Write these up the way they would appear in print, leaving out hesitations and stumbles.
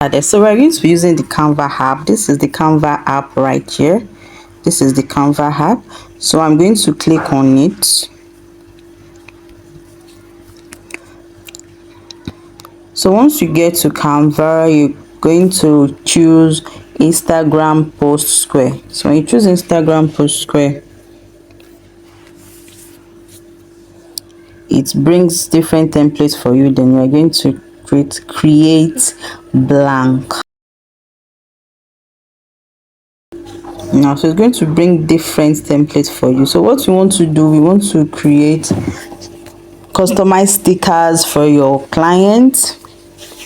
added. So we're going to be using the Canva app. This is the Canva app right here. This is the Canva app. So I'm going to click on it. So once you get to Canva, you're going to choose Instagram post square. So when you choose Instagram post square, it brings different templates for you. Then you're going to create blank. Now, so it's going to bring different templates for you. So what we want to do, we want to create customized stickers for your client,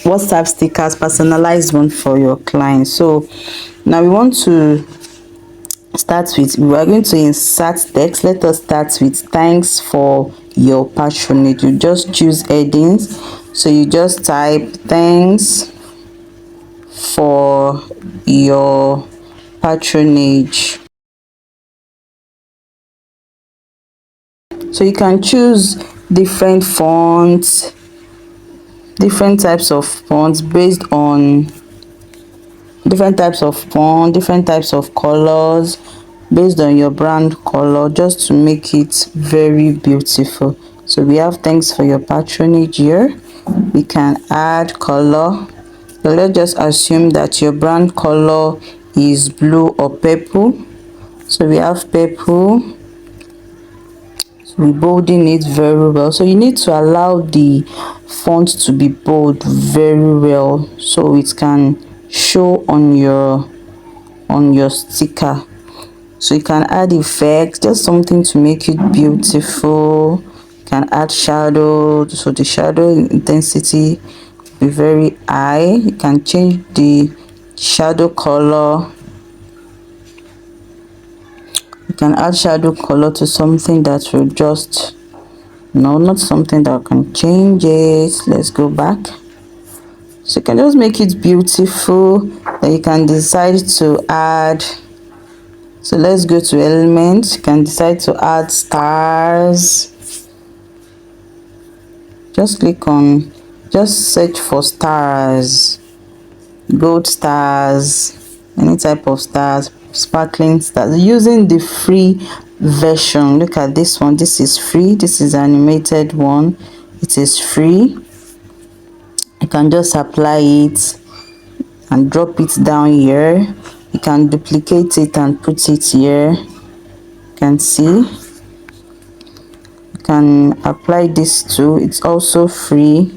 WhatsApp stickers, personalized one for your client. So now we want to start with, we are going to insert text. Let us start with thanks for your patronage. You just choose headings. So you just type thanks for your patronage. So you can choose different fonts, different types of fonts based on different types of font, different types of colors based on your brand color, just to make it very beautiful. So we have thanks for your patronage here. We can add color. So let's just assume that your brand color is blue or purple. So we have purple. We bolding it very well. So you need to allow the font to be bold very well so it can show on your sticker. So you can add effects, just something to make it beautiful. You can add shadow, so the shadow intensity be very high. You can change the shadow color. You can add shadow color to something that will just, no, not something that can change it. Let's go back. So you can just make it beautiful. Then you can decide to add, so let's go to elements. You can decide to add stars. Just click on, just search for stars, gold stars, any type of stars, sparkling stars, using the free version. Look at this one. This is free. This is animated one. It is free. You can just apply it and drop it down here. You can duplicate it and put it here. You can see. You can apply this too. It's also free.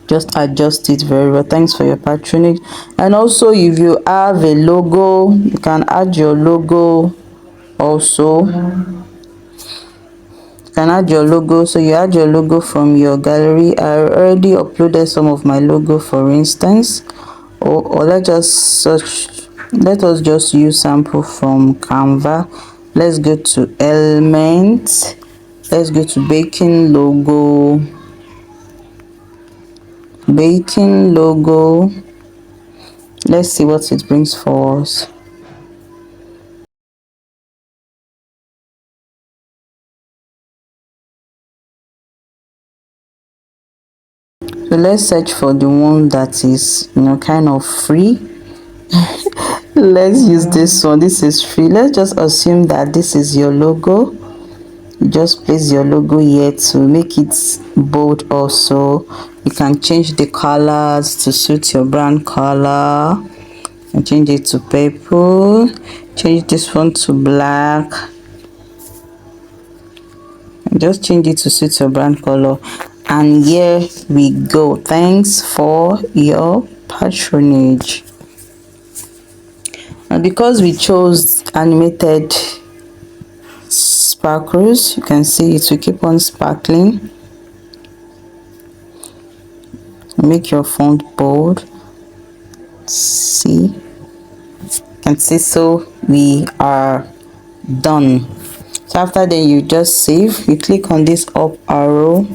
Just adjust it very well. Thanks for your patronage. And also, if you have a logo, you can add your logo also. You can add your logo. So you add your logo from your gallery. I already uploaded some of my logo, for instance. Or let us just use sample from Canva. Let's go to elements. Let's go to baking logo. Baking logo. Let's see what it brings for us. So let's search for the one that is, kind of free. Let's use this one. This is free. Let's just assume that this is your logo. You just place your logo here to make it bold. Also, you can change the colors to suit your brand color and change it to purple. Change this one to black. Just change it to suit your brand color. And here we go. Thanks for your patronage. And because we chose animated sparkles, you can see it will keep on sparkling. Make your font bold. See, you can see. So we are done. So after that, you just save. You click on this up arrow,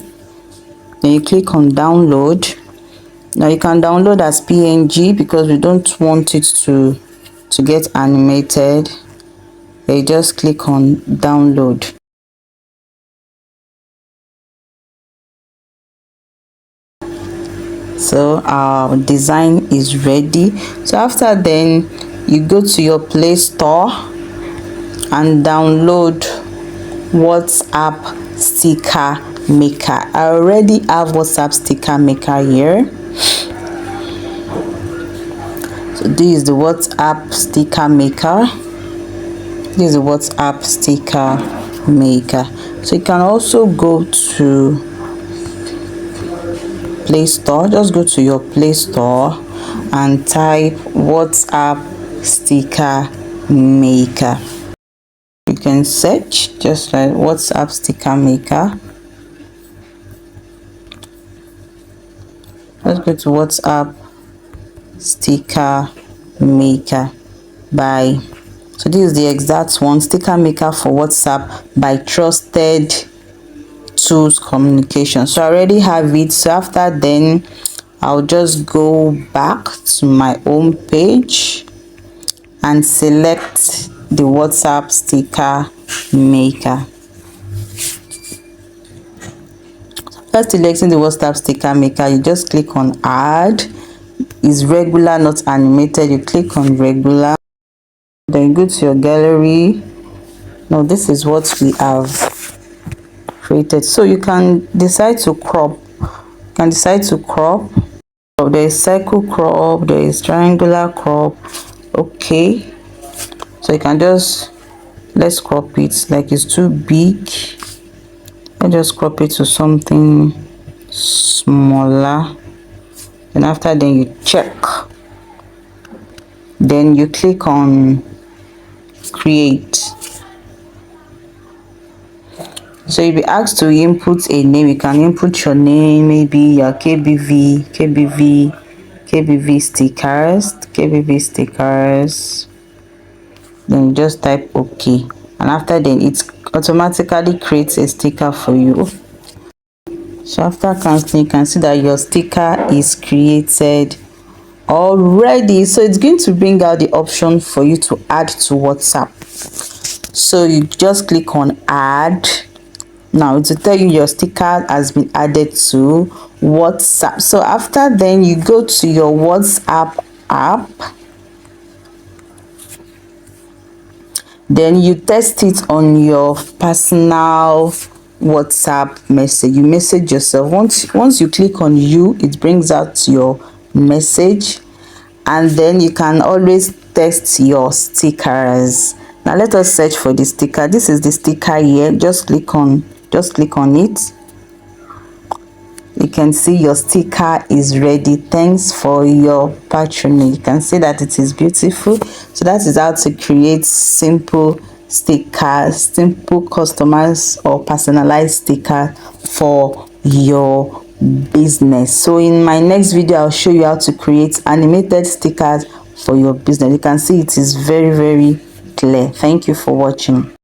then you click on download. Now you can download as PNG because we don't want it to get animated. You just click on download. So our design is ready. So after then, you go to your Play Store and download WhatsApp sticker maker. I already have WhatsApp sticker maker here. So this is the WhatsApp sticker maker. This is the WhatsApp sticker maker. So you can also go to Play Store. Just go to your Play Store and type WhatsApp sticker maker. You can search just like WhatsApp sticker maker. Let's go to WhatsApp sticker maker by, so this is the exact one, sticker maker for WhatsApp by Trusted Tools Communication. So I already have it. So after then, I'll just go back to my home page and select the WhatsApp sticker maker. After selecting the WhatsApp sticker maker, you just click on add. Is regular, not animated. You click on regular, then go to your gallery. Now this is what we have created. So you can decide to crop. There is circle crop, there is triangular crop. Okay, so you can just, let's crop it. Like it's too big, I just crop it to something smaller. And after then you check, then you click on create. So you'll be asked to input a name. You can input your name, maybe your KBV stickers. Then you just type OK, and after then it automatically creates a sticker for you. So after canceling, you can see that your sticker is created already. So it's going to bring out the option for you to add to WhatsApp. So you just click on add. Now to tell you your sticker has been added to WhatsApp. So after then, you go to your WhatsApp app, then you test it on your personal WhatsApp message. You message yourself. Once you click on you, it brings out your message, and then you can always test your stickers. Now let us search for the sticker. This is the sticker here. Just click on it. You can see your sticker is ready. Thanks for your patronage. You can see that it is beautiful. So that is how to create simple stickers, simple customized or personalized sticker for your business. So in my next video, I'll show you how to create animated stickers for your business. You can see it is very, very clear. Thank you for watching.